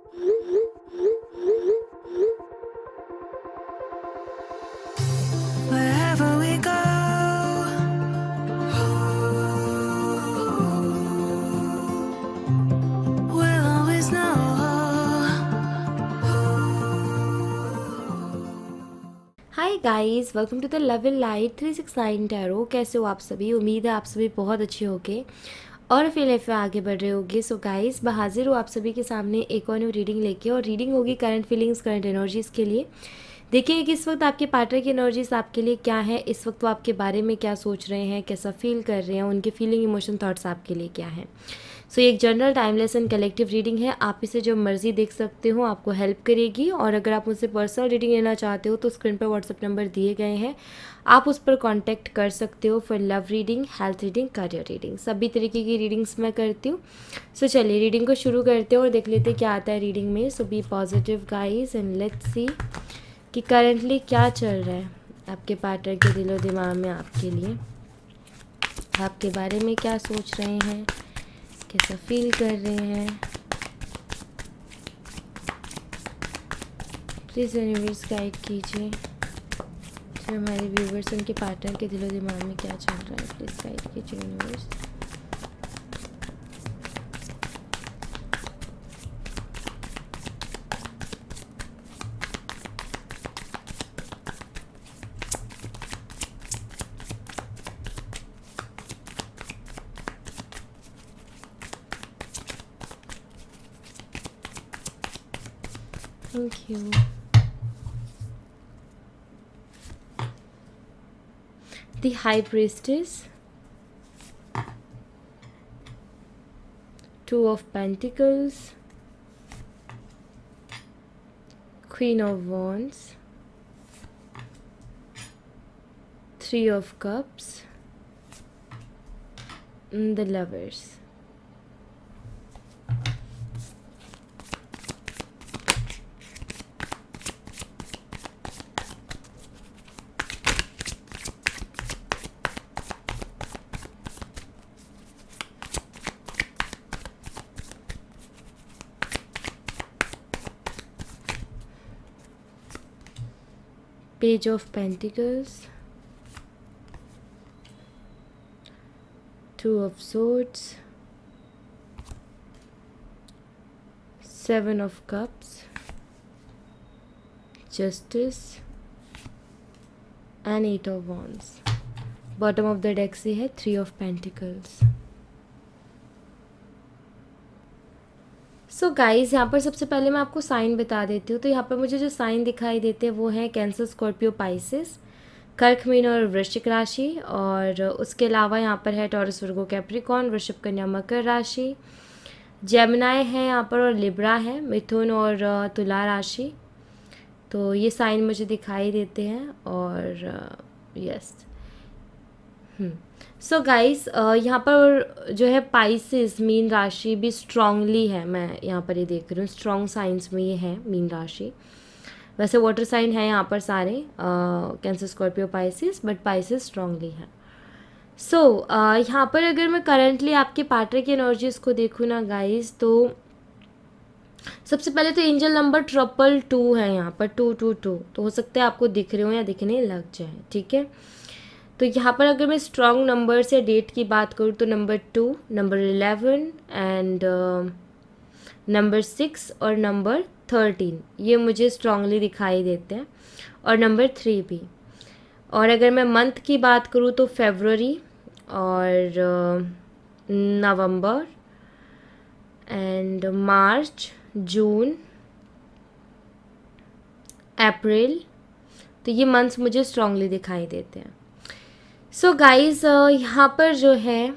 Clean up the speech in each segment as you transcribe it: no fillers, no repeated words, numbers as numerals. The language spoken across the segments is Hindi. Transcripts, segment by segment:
Wherever we go, we'll always know. Hi guys, welcome to the love in light 369 tarot. कैसे हो आप सभी? उम्मीद है आप सभी बहुत अच्छे होगे और अपनी लाइफ में आगे बढ़ रहे होगे। सो गाइस, मैं हाजिर हूँ आप सभी के सामने एक और न्यू रीडिंग लेके, और रीडिंग होगी करंट फीलिंग्स, करंट एनर्जीज़ के लिए। देखिए कि इस वक्त आपके पार्टनर की एनर्जीज आपके लिए क्या है, इस वक्त वो आपके बारे में क्या सोच रहे हैं, कैसा फील कर रहे हैं, उनके फीलिंग, इमोशन, थॉट्स आपके लिए क्या हैं। सो ये एक general timeless and collective reading है। आप इसे जो मर्जी देख सकते हो, आपको हेल्प करेगी। और अगर आप मुझसे पर्सनल रीडिंग लेना चाहते हो तो स्क्रीन पर व्हाट्सएप नंबर दिए गए हैं, आप उस पर कांटेक्ट कर सकते हो for love reading, health reading, career reading. सभी तरीके की रीडिंग्स मैं करती हूँ। सो चलिए रीडिंग को शुरू करते हैं और देख लेते हैं क्या आता है रीडिंग में। So be positive guys and let's see कि करंटली क्या चल रहा है आपके पार्टनर के दिलो दिमाग में आपके लिए, आपके बारे में क्या सोच रहे हैं, कैसा फील कर रहे हैं। प्लीज़ यूनिवर्स गाइड कीजिए जो हमारे व्यूवर्स, उनके पार्टनर के दिलो दिमाग में क्या चल रहा है। प्लीज़ गाइड कीजिए universe. Thank you. The High Priestess, Two of Pentacles, Queen of Wands, Three of Cups, The Lovers. Page of Pentacles, Two of Swords, Seven of Cups, Justice and Eight of Wands. Bottom of the deck से है Three of Pentacles. So guys, यहाँ पर सबसे पहले मैं आपको साइन बता देती हूँ। तो यहाँ पर मुझे जो साइन दिखाई देते हैं वो हैं कैंसर, स्कॉर्पियो, पाइसेस, कर्क, मीन और वृश्चिक राशि। और उसके अलावा यहाँ पर है टॉरस, वर्गो, कैप्रिकॉर्न, वृषभ, कन्या, मकर राशि, जेमिनाई है यहाँ पर, और लिब्रा है, मिथुन और तुला राशि। तो ये साइन मुझे दिखाई देते हैं। और यस, सो गाइस, यहाँ पर जो है पाइसेस, मीन राशि भी स्ट्रांगली है। मैं यहाँ पर ये देख रही हूँ, स्ट्रॉन्ग साइंस में ये है मीन राशि। वैसे वाटर साइन है यहाँ पर सारे, cancer, Scorpio, Pisces, but Pisces strongly है। सो यहाँ पर अगर मैं करंटली आपके पार्टनर की एनर्जीज़ को देखूँ ना गाइस, तो सबसे पहले तो एंजल नंबर 222 है यहाँ पर, 222। तो हो सकता है आपको दिख रहे हो या दिखने लग जाए, ठीक है। तो यहाँ पर अगर मैं स्ट्रॉन्ग नंबर्स या डेट की बात करूँ तो नंबर 2, नंबर 11 एंड नंबर 6 और नंबर 13 ये मुझे स्ट्रांगली दिखाई देते हैं, और नंबर 3 भी। और अगर मैं मंथ की बात करूँ तो फरवरी और नवंबर एंड मार्च, जून, अप्रैल, तो ये मंथ्स मुझे स्ट्रांगली दिखाई देते हैं। सो गाइज़, यहाँ पर जो है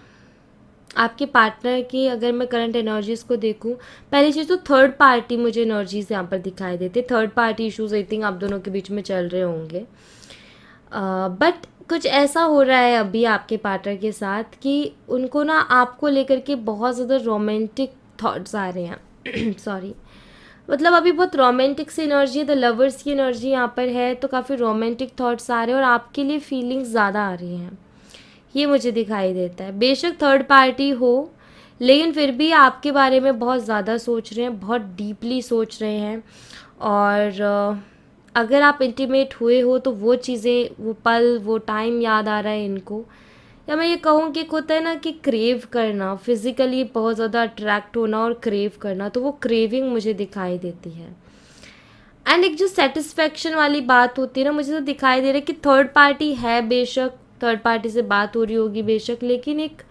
आपके पार्टनर की अगर मैं करंट एनर्जीज़ को देखूँ, पहली चीज़ तो थर्ड पार्टी मुझे एनर्जीज़ यहाँ पर दिखाई देते। Third party issues I think आप दोनों के बीच में चल रहे होंगे, बट कुछ ऐसा हो रहा है अभी आपके पार्टनर के साथ कि उनको ना आपको लेकर के बहुत ज़्यादा रोमांटिक थॉट्स आ रहे हैं सॉरी, मतलब अभी बहुत रोमांटिक सी एनर्जी है, द लवर्स की एनर्जी यहाँ पर है। तो काफ़ी रोमांटिक थॉट्स आ रहे हैं और आपके लिए फीलिंग्स ज़्यादा आ रही हैं, ये मुझे दिखाई देता है। बेशक थर्ड पार्टी हो, लेकिन फिर भी आपके बारे में बहुत ज़्यादा सोच रहे हैं, बहुत डीपली सोच रहे हैं। और अगर आप इंटीमेट हुए हो तो वो चीज़ें, वो पल, वो टाइम याद आ रहा है इनको। या मैं ये कहूँ कि एक होता है ना कि क्रेव करना, फिज़िकली बहुत ज़्यादा अट्रैक्ट होना और क्रेव करना, तो वो क्रेविंग मुझे दिखाई देती है। एंड एक जो सेटिस्फेक्शन वाली बात होती है ना, मुझे तो दिखाई दे रहा है कि थर्ड पार्टी है बेशक, थर्ड पार्टी से बात हो रही होगी बेशक, लेकिन एक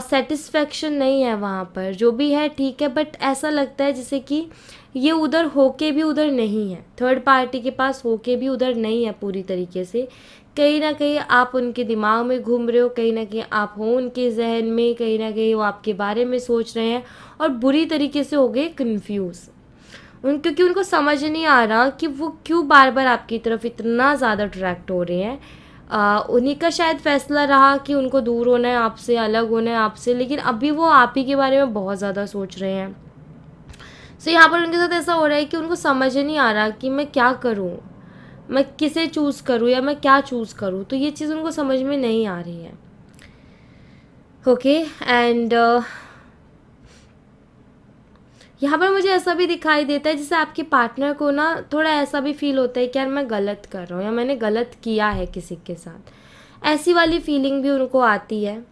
सेटिस्फेक्शन नहीं है वहाँ पर। जो भी है ठीक है, बट ऐसा लगता है जैसे कि ये उधर होके भी उधर नहीं है, थर्ड पार्टी के पास होके भी उधर नहीं है पूरी तरीके से। कहीं ना कहीं आप उनके दिमाग में घूम रहे हो, कहीं ना कहीं आप हो उनके जहन में, कहीं ना कहीं वो आपके बारे में सोच रहे हैं और बुरी तरीके से हो गए कन्फ्यूज़ क्योंकि उनको समझ नहीं आ रहा कि वो क्यों बार बार आपकी तरफ इतना ज़्यादा अट्रैक्ट हो रहे हैं। उन्हीं का शायद फैसला रहा कि उनको दूर होना है आपसे, अलग होना है आपसे, लेकिन अभी वो आप ही के बारे में बहुत ज़्यादा सोच रहे हैं। सो यहाँ पर उनके साथ ऐसा हो रहा है कि उनको समझ ही नहीं आ रहा कि मैं क्या करूँ, मैं किसे चूज़ करूँ या मैं क्या चूज़ करूँ। तो ये चीज़ उनको समझ में नहीं आ रही है। ओके एंड यहाँ पर मुझे ऐसा भी दिखाई देता है जैसे आपके पार्टनर को ना थोड़ा ऐसा भी फील होता है कि यार मैं गलत कर रहा हूँ या मैंने गलत किया है किसी के साथ, ऐसी वाली फीलिंग भी उनको आती है,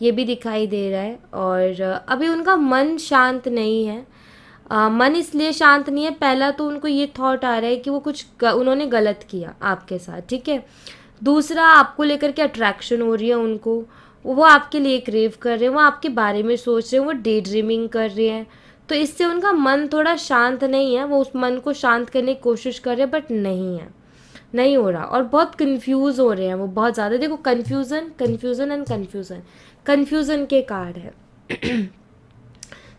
ये भी दिखाई दे रहा है। और अभी उनका मन शांत नहीं है। मन इसलिए शांत नहीं है, पहला तो उनको ये थॉट आ रहा है कि वो उन्होंने गलत किया आपके साथ, ठीक है। दूसरा, आपको लेकर के अट्रैक्शन हो रही है उनको, वो आपके लिए क्रेव कर रहे हैं, वो आपके बारे में सोच रहे हैं, वो डे ड्रीमिंग कर रहे हैं। तो इससे उनका मन थोड़ा शांत नहीं है, वो उस मन को शांत करने की कोशिश कर रहे हैं बट नहीं है, नहीं हो रहा और बहुत कंफ्यूज हो रहे हैं वो बहुत ज़्यादा। देखो, confusion confusion and confusion, confusion के कार्ड है।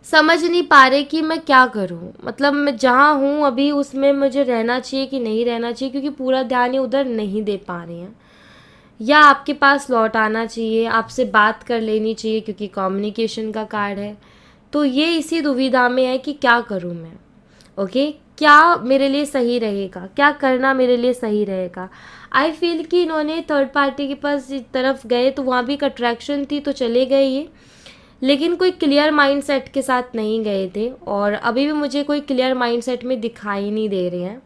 समझ नहीं पा रहे कि मैं क्या करूं, मतलब मैं जहाँ हूँ अभी उसमें मुझे रहना चाहिए कि नहीं रहना चाहिए, क्योंकि पूरा ध्यान ये उधर नहीं दे पा रहे हैं। या आपके पास लौट आना चाहिए, आपसे बात कर लेनी चाहिए क्योंकि कम्युनिकेशन का कार्ड है। तो ये इसी दुविधा में है कि क्या करूं मैं। ओके, क्या मेरे लिए सही रहेगा, क्या करना मेरे लिए सही रहेगा। आई फील कि इन्होंने थर्ड पार्टी के पास इस तरफ गए तो वहाँ भी एक अट्रैक्शन थी तो चले गए ये, लेकिन कोई क्लियर माइंडसेट के साथ नहीं गए थे और अभी भी मुझे कोई क्लियर माइंडसेट में दिखाई नहीं दे रहे हैं।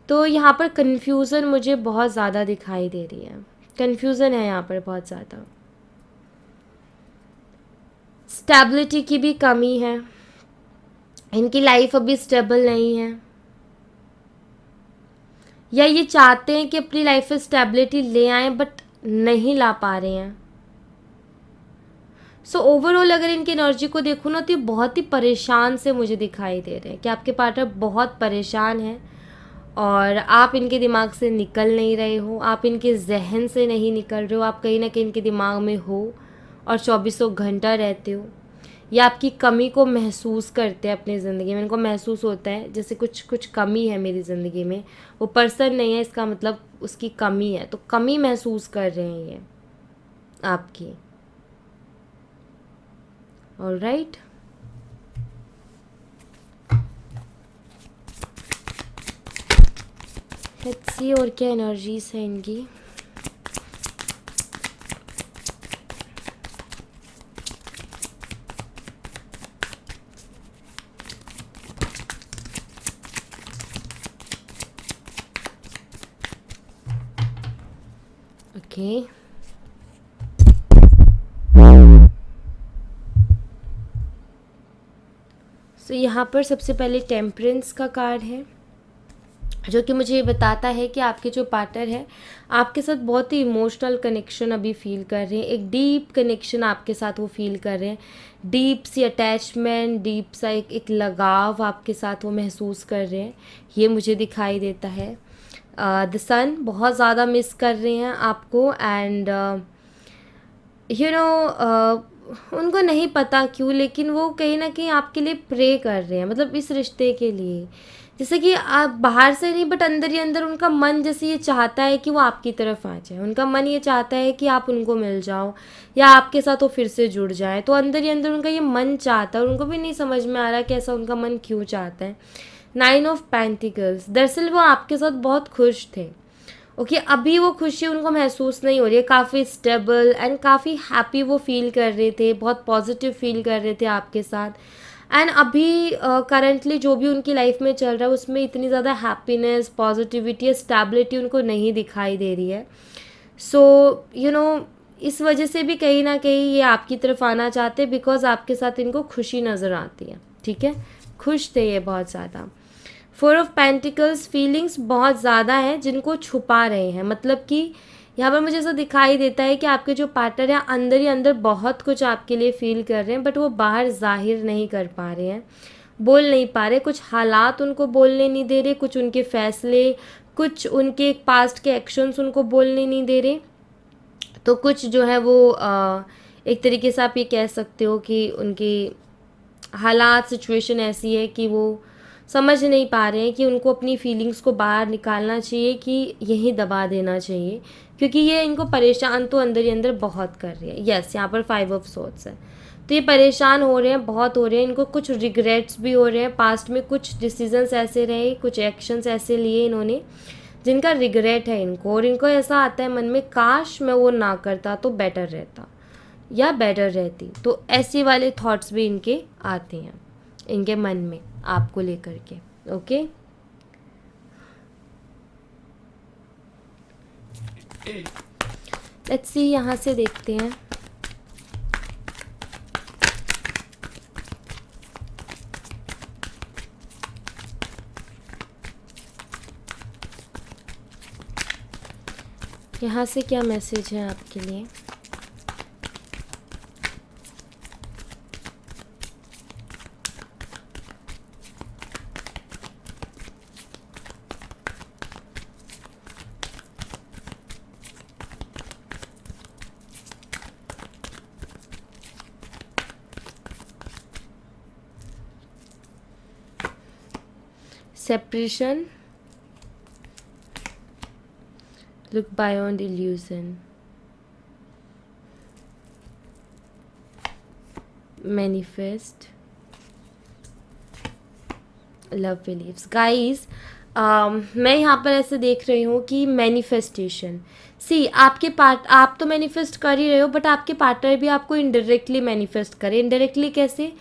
तो यहाँ पर कन्फ्यूज़न मुझे बहुत ज़्यादा दिखाई दे रही है, कन्फ्यूज़न है यहाँ पर बहुत ज़्यादा। स्टेबिलिटी की भी कमी है, इनकी लाइफ अभी स्टेबल नहीं है, या ये चाहते हैं कि अपनी लाइफ में स्टेबिलिटी ले आएं बट नहीं ला पा रहे हैं। सो ओवरऑल अगर इनकी एनर्जी को देखूँ ना तो ये बहुत ही परेशान से मुझे दिखाई दे रहे हैं कि आपके पार्टनर बहुत परेशान है और आप इनके दिमाग से निकल नहीं रहे हो, आप इनके जहन से नहीं निकल रहे हो, आप कहीं ना कहीं इनके दिमाग में हो और चौबीसों घंटा रहते हो, या आपकी कमी को महसूस करते हैं अपनी ज़िंदगी में। इनको महसूस होता है जैसे कुछ कुछ कमी है मेरी ज़िंदगी में, वो पर्सन नहीं है इसका मतलब उसकी कमी है, तो कमी महसूस कर रहे हैं ये आपकी। ऑल राइट, लेट्स सी और क्या एनर्जीज है इनकी। ओके, सो यहाँ पर सबसे पहले टेम्परेंस का कार्ड है जो कि मुझे ये बताता है कि आपके जो पार्टनर है आपके साथ बहुत ही इमोशनल कनेक्शन अभी फील कर रहे हैं, एक डीप कनेक्शन आपके साथ वो फील कर रहे हैं, डीप सी अटैचमेंट, डीप सा एक लगाव आपके साथ वो महसूस कर रहे हैं, ये मुझे दिखाई देता है। द सन बहुत ज़्यादा मिस कर रहे हैं आपको एंड यू नो उनको नहीं पता क्यों, लेकिन वो कहीं ना कहीं आपके लिए प्रे कर रहे हैं, मतलब इस रिश्ते के लिए। जैसे कि आप बाहर से नहीं बट अंदर ही अंदर उनका मन जैसे ये चाहता है कि वो आपकी तरफ आ जाए, उनका मन ये चाहता है कि आप उनको मिल जाओ या आपके साथ वो फिर से जुड़ जाए। तो अंदर ही अंदर उनका ये मन चाहता है और उनको भी नहीं समझ में आ रहा कि ऐसा उनका मन क्यों चाहता है। 9 ऑफ पेंटिकल्स, दरअसल वो आपके साथ बहुत खुश थे, ओके अभी वो खुशी उनको महसूस नहीं हो रही है, काफ़ी स्टेबल एंड काफ़ी हैप्पी वो फील कर रहे थे, बहुत पॉजिटिव फील कर रहे थे आपके साथ। एंड अभी करंटली जो भी उनकी लाइफ में चल रहा है उसमें इतनी ज़्यादा हैप्पीनेस, पॉजिटिविटी, स्टेबिलिटी उनको नहीं दिखाई दे रही है। सो यू नो इस वजह से भी कहीं ना कहीं ये आपकी तरफ आना चाहते हैं, बिकॉज आपके साथ इनको खुशी नज़र आती है। ठीक है, खुश थे ये बहुत ज़्यादा। 4 ऑफ पेंटिकल्स, फीलिंग्स बहुत ज़्यादा हैं जिनको छुपा रहे हैं, मतलब कि यहाँ पर मुझे ऐसा दिखाई देता है कि आपके जो पार्टनर हैं अंदर ही अंदर बहुत कुछ आपके लिए फील कर रहे हैं, बट वो बाहर जाहिर नहीं कर पा रहे हैं, बोल नहीं पा रहे। कुछ हालात उनको बोलने नहीं दे रहे, कुछ उनके फैसले, कुछ उनके पास्ट के एक्शंस उनको बोलने नहीं दे रहे। तो कुछ जो है वो एक तरीके से आप ये कह सकते हो कि उनकी हालात, सिचुएशन ऐसी है कि वो समझ नहीं पा रहे हैं कि उनको अपनी फीलिंग्स को बाहर निकालना चाहिए कि यहीं दबा देना चाहिए, क्योंकि ये इनको परेशान तो अंदर ही अंदर बहुत कर रही है। यस, यहाँ पर 5 ऑफ सोर्ड्स है, तो ये परेशान हो रहे हैं, बहुत हो रहे हैं। इनको कुछ रिग्रेट्स भी हो रहे हैं, पास्ट में कुछ डिसीजंस ऐसे रहे, कुछ एक्शंस ऐसे लिए इन्होंने जिनका रिग्रेट है इनको, और इनको ऐसा आता है मन में, काश मैं वो ना करता तो बेटर रहता या बेटर रहती। तो ऐसे वाले थॉट्स भी इनके आते हैं इनके मन में आपको लेकर के। ओके, लेट्स सी, यहाँ से देखते हैं। यहाँ से क्या मैसेज है आपके लिए? Separation, look beyond illusion, manifest, love beliefs। Guys मैं यहाँ पर ऐसे देख रही हूँ कि मैनिफेस्टेशन, सी आपके आप तो मैनिफेस्ट कर ही रहे हो, बट आपके पार्टनर भी आपको इनडायरेक्टली मैनिफेस्ट करे। इनडायरेक्टली कैसे?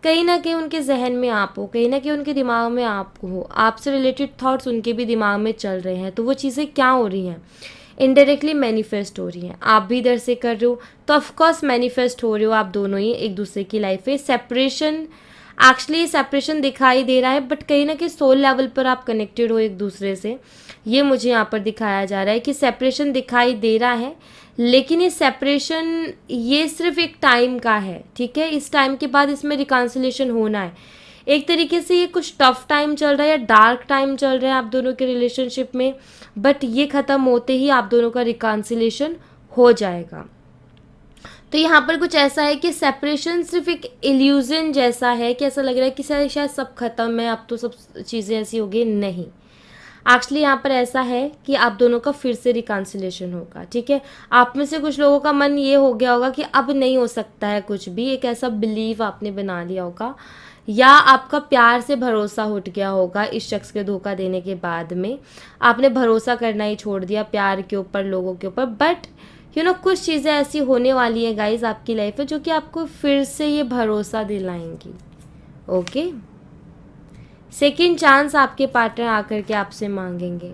कहीं ना कहीं उनके जहन में आप हो, कहीं ना कहीं उनके दिमाग में आप हो, आपसे रिलेटेड थॉट्स उनके भी दिमाग में चल रहे हैं। तो वो चीज़ें क्या हो रही हैं? इनडायरेक्टली मैनिफेस्ट हो रही हैं। आप भी इधर से कर रहे हो तो ऑफकोर्स मैनिफेस्ट हो रहे हो आप दोनों ही एक दूसरे की लाइफ में। सेपरेशन, एक्चुअली सेपरेशन दिखाई दे रहा है, बट कहीं ना कहीं सोल लेवल पर आप कनेक्टेड हो एक दूसरे से, ये मुझे यहाँ पर दिखाया जा रहा है कि सेपरेशन दिखाई दे रहा है। लेकिन ये सेपरेशन ये सिर्फ एक टाइम का है, ठीक है। इस टाइम के बाद इसमें रिकॉन्सिलेशन होना है। एक तरीके से ये कुछ टफ टाइम चल रहा है या डार्क टाइम चल रहा है आप दोनों के रिलेशनशिप में, बट ये ख़त्म होते ही आप दोनों का रिकॉन्सिलेशन हो जाएगा। तो यहाँ पर कुछ ऐसा है कि सेपरेशन सिर्फ एक इल्यूजन जैसा है कि ऐसा लग रहा है कि शायद सब खत्म है, अब तो सब चीज़ें ऐसी हो गई। नहीं, एक्चुअली यहाँ पर ऐसा है कि आप दोनों का फिर से रिकॉन्सिलेशन होगा, ठीक है। आप में से कुछ लोगों का मन ये हो गया होगा कि अब नहीं हो सकता है कुछ भी, एक ऐसा बिलीव आपने बना लिया होगा, या आपका प्यार से भरोसा उठ गया होगा इस शख्स के धोखा देने के बाद में। आपने भरोसा करना ही छोड़ दिया प्यार के ऊपर, लोगों के ऊपर। बट कुछ चीज़ें ऐसी होने वाली हैं गाइज आपकी लाइफ में जो कि आपको फिर से ये भरोसा दिलाएंगी। ओके, सेकंड चांस आपके पार्टनर आकर के आपसे मांगेंगे,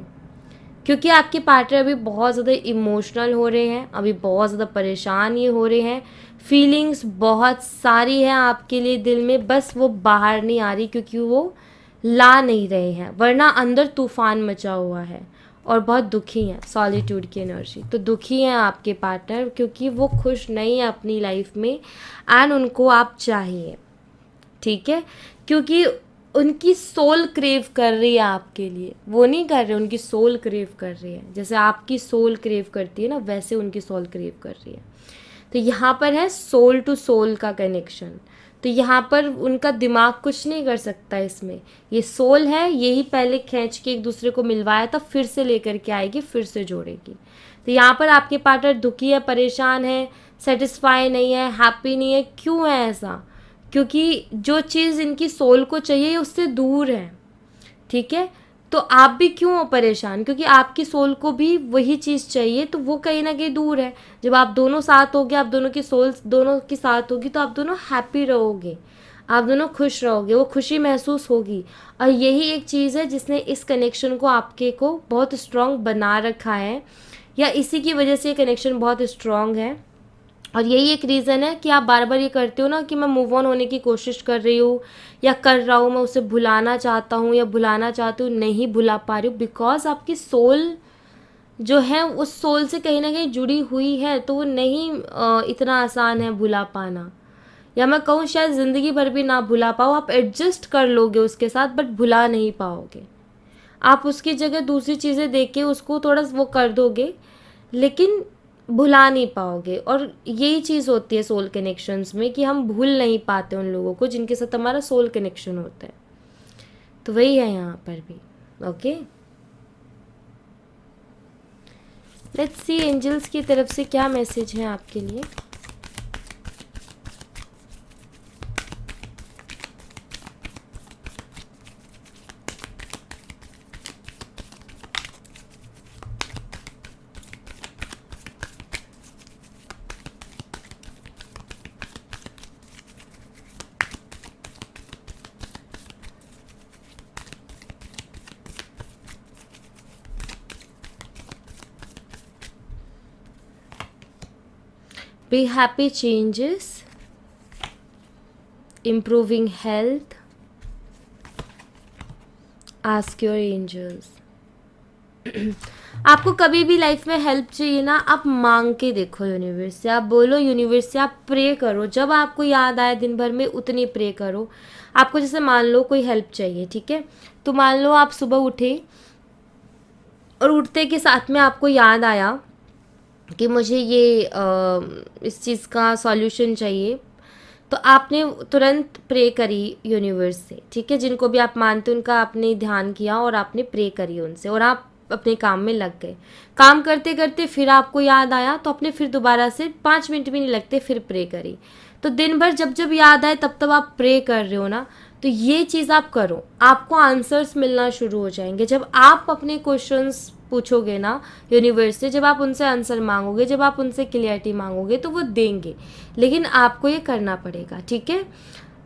क्योंकि आपके पार्टनर अभी बहुत ज़्यादा इमोशनल हो रहे हैं, अभी बहुत ज़्यादा परेशान ये हो रहे हैं। फीलिंग्स बहुत सारी हैं आपके लिए दिल में, बस वो बाहर नहीं आ रही क्योंकि वो ला नहीं रहे हैं, वरना अंदर तूफान मचा हुआ है और बहुत दुखी हैं। सॉलिट्यूड की एनर्जी, तो दुखी हैं आपके पार्टनर क्योंकि वो खुश नहीं है अपनी लाइफ में एंड उनको आप चाहिए, ठीक है। क्योंकि उनकी सोल क्रेव कर रही है आपके लिए, वो नहीं कर रहे, उनकी सोल क्रेव कर रही है। जैसे आपकी सोल क्रेव करती है ना, वैसे उनकी सोल क्रेव कर रही है। तो यहाँ पर है सोल टू सोल का कनेक्शन। तो यहाँ पर उनका दिमाग कुछ नहीं कर सकता इसमें, ये सोल है, यही पहले खींच के एक दूसरे को मिलवाया था, फिर से लेकर के आएगी, फिर से जोड़ेगी। तो यहाँ पर आपके पार्टनर दुखी है, परेशान है, सेटिस्फाई नहीं है, हैप्पी नहीं है। क्यों है ऐसा? क्योंकि जो चीज़ इनकी सोल को चाहिए उससे दूर है, ठीक है। तो आप भी क्यों हो परेशान, क्योंकि आपकी सोल को भी वही चीज़ चाहिए, तो वो कहीं ना कहीं दूर है। जब आप दोनों साथ होगे, आप दोनों की सोल दोनों की साथ होगी, तो आप दोनों हैप्पी रहोगे, आप दोनों खुश रहोगे, वो खुशी महसूस होगी। और यही एक चीज़ है जिसने इस कनेक्शन को आपके को बहुत स्ट्रांग बना रखा है, या इसी की वजह से ये कनेक्शन बहुत स्ट्रांग है। और यही एक रीज़न है कि आप बार बार ये करते हो ना कि मैं मूव ऑन होने की कोशिश कर रही हूँ या कर रहा हूँ, मैं उसे भुलाना चाहता हूँ या भुलाना चाहती हूँ, नहीं भुला पा रही हूँ, बिकॉज आपकी सोल जो है उस सोल से कहीं ना कहीं जुड़ी हुई है, तो वो नहीं इतना आसान है भुला पाना। या मैं कहूँ शायद ज़िंदगी भर भी ना भुला पाओ, आप एडजस्ट कर लोगे उसके साथ, बट भुला नहीं पाओगे। आप उसकी जगह दूसरी चीज़ें देख के उसको थोड़ा वो कर दोगे, लेकिन भुला नहीं पाओगे। और यही चीज़ होती है सोल कनेक्शंस में, कि हम भूल नहीं पाते उन लोगों को जिनके साथ हमारा सोल कनेक्शन होता है। तो वही है यहाँ पर भी। ओके, लेट्स सी एंजल्स की तरफ से क्या मैसेज है आपके लिए। Be happy changes, improving health, ask your angels। आपको कभी भी लाइफ में हेल्प चाहिए ना, आप मांग के देखो यूनिवर्स से, आप बोलो यूनिवर्स से, आप प्रे करो, जब आपको याद आए दिन भर में उतनी प्रे करो। आपको जैसे मान लो कोई हेल्प चाहिए, ठीक है, तो मान लो आप सुबह उठे और उठते के साथ में आपको याद आया कि मुझे ये इस चीज़ का सॉल्यूशन चाहिए, तो आपने तुरंत प्रे करी यूनिवर्स से, ठीक है, जिनको भी आप मानते हो उनका आपने ध्यान किया और आपने प्रे करी उनसे, और आप अपने काम में लग गए। काम करते करते फिर आपको याद आया, तो आपने फिर दोबारा से 5 मिनट भी नहीं लगते फिर प्रे करी। तो दिन भर जब जब याद आए तब तब आप प्रे कर रहे हो ना, तो ये चीज़ आप करो, आपको आंसर्स मिलना शुरू हो जाएंगे। जब आप अपने क्वेश्चंस पूछोगे ना यूनिवर्स से, जब आप उनसे आंसर मांगोगे, जब आप उनसे क्लियरिटी मांगोगे, तो वो देंगे, लेकिन आपको ये करना पड़ेगा, ठीक है।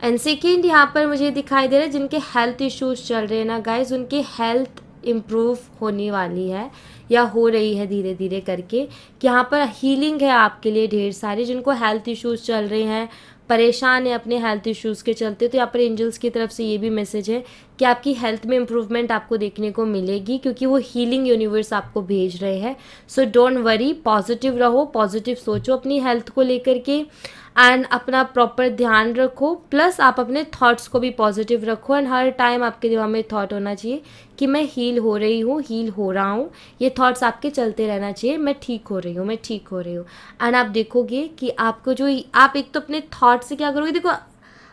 एंड सेकेंड, यहाँ पर मुझे दिखाई दे रहा है जिनके हेल्थ इश्यूज चल रहे हैं ना गाइज, उनकी हेल्थ इम्प्रूव होने वाली है या हो रही है धीरे धीरे करके, कि यहाँ पर हीलिंग है आपके लिए ढेर सारे। जिनको हेल्थ इश्यूज चल रहे हैं, परेशान है अपने हेल्थ इश्यूज़ के चलते, तो यहाँ पर एंजल्स की तरफ से ये भी मैसेज है कि आपकी हेल्थ में इम्प्रूवमेंट आपको देखने को मिलेगी, क्योंकि वो हीलिंग यूनिवर्स आपको भेज रहे हैं। सो डोंट वरी, पॉजिटिव रहो, पॉजिटिव सोचो अपनी हेल्थ को लेकर के, एंड अपना प्रॉपर ध्यान रखो, प्लस आप अपने थॉट्स को भी पॉजिटिव रखो। एंड हर टाइम आपके दिमाग में थॉट होना चाहिए कि मैं हील हो रही हूँ, हील हो रहा हूँ, ये थॉट्स आपके चलते रहना चाहिए, मैं ठीक हो रही हूँ, मैं ठीक हो रही हूँ। एंड आप देखोगे कि आपको जो, आप एक तो अपने थॉट से क्या करोगे, देखो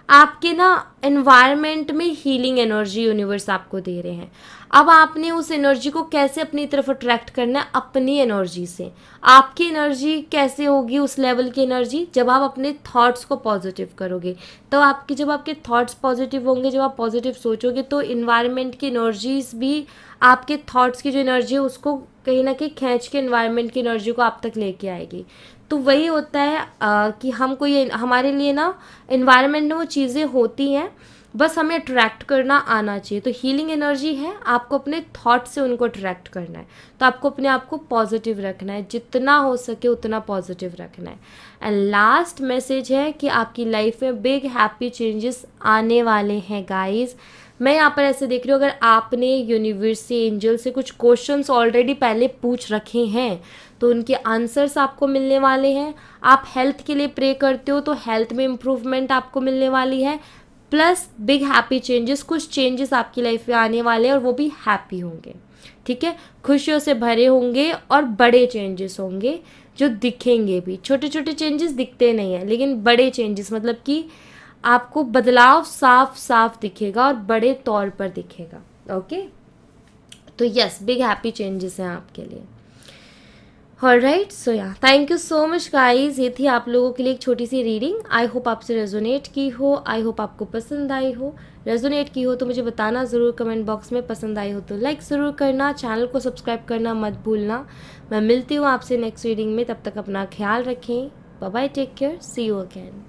आपके ना एनवायरनमेंट में हीलिंग एनर्जी यूनिवर्स आपको दे रहे हैं। अब आपने उस एनर्जी को कैसे अपनी तरफ अट्रैक्ट करना है, अपनी एनर्जी से। आपकी एनर्जी कैसे होगी उस लेवल की एनर्जी, जब आप अपने थॉट्स को पॉजिटिव करोगे। तो आपकी, जब आपके थॉट्स पॉजिटिव होंगे, जब आप पॉजिटिव सोचोगे, तो इन्वायरमेंट की एनर्जीज भी आपके थॉट्स की जो एनर्जी है उसको कहीं ना कहीं खींच के इन्वायरमेंट की एनर्जी को आप तक लेके आएगी। तो वही होता है कि हम कोई, हमारे लिए ना इन्वायरमेंट में वो चीज़ें होती हैं, बस हमें अट्रैक्ट करना आना चाहिए। तो हीलिंग एनर्जी है, आपको अपने थॉट से उनको अट्रैक्ट करना है। तो आपको अपने आप को पॉजिटिव रखना है, जितना हो सके उतना पॉजिटिव रखना है। एंड लास्ट मैसेज है कि आपकी लाइफ में बिग हैप्पी चेंजेस आने वाले हैं गाइज। मैं यहाँ पर ऐसे देख रही हूँ, अगर आपने यूनिवर्स से, एंजल से कुछ क्वेश्चंस ऑलरेडी पहले पूछ रखे हैं, तो उनके आंसर्स आपको मिलने वाले हैं। आप हेल्थ के लिए प्रे करते हो, तो हेल्थ में इम्प्रूवमेंट आपको मिलने वाली है, प्लस बिग हैप्पी चेंजेस, कुछ चेंजेस आपकी लाइफ में आने वाले हैं, और वो भी हैप्पी होंगे, ठीक है, खुशियों से भरे होंगे, और बड़े चेंजेस होंगे जो दिखेंगे भी। छोटे छोटे चेंजेस दिखते नहीं हैं, लेकिन बड़े चेंजेस मतलब कि आपको बदलाव साफ साफ दिखेगा और बड़े तौर पर दिखेगा। ओके, तो यस, बिग हैप्पी चेंजेस हैं आपके लिए। ऑलराइट, सो या thank you so much guys, ये थी आप लोगों के लिए एक छोटी सी रीडिंग। आई होप आपसे रेजोनेट की हो, आई होप आपको पसंद आई हो। रेजोनेट की हो तो मुझे बताना ज़रूर कमेंट बॉक्स में, पसंद आई हो तो लाइक ज़रूर करना, चैनल को सब्सक्राइब करना मत भूलना। मैं मिलती हूँ आपसे नेक्स्ट रीडिंग में, तब तक अपना ख्याल रखें। Bye bye, take care, see you again.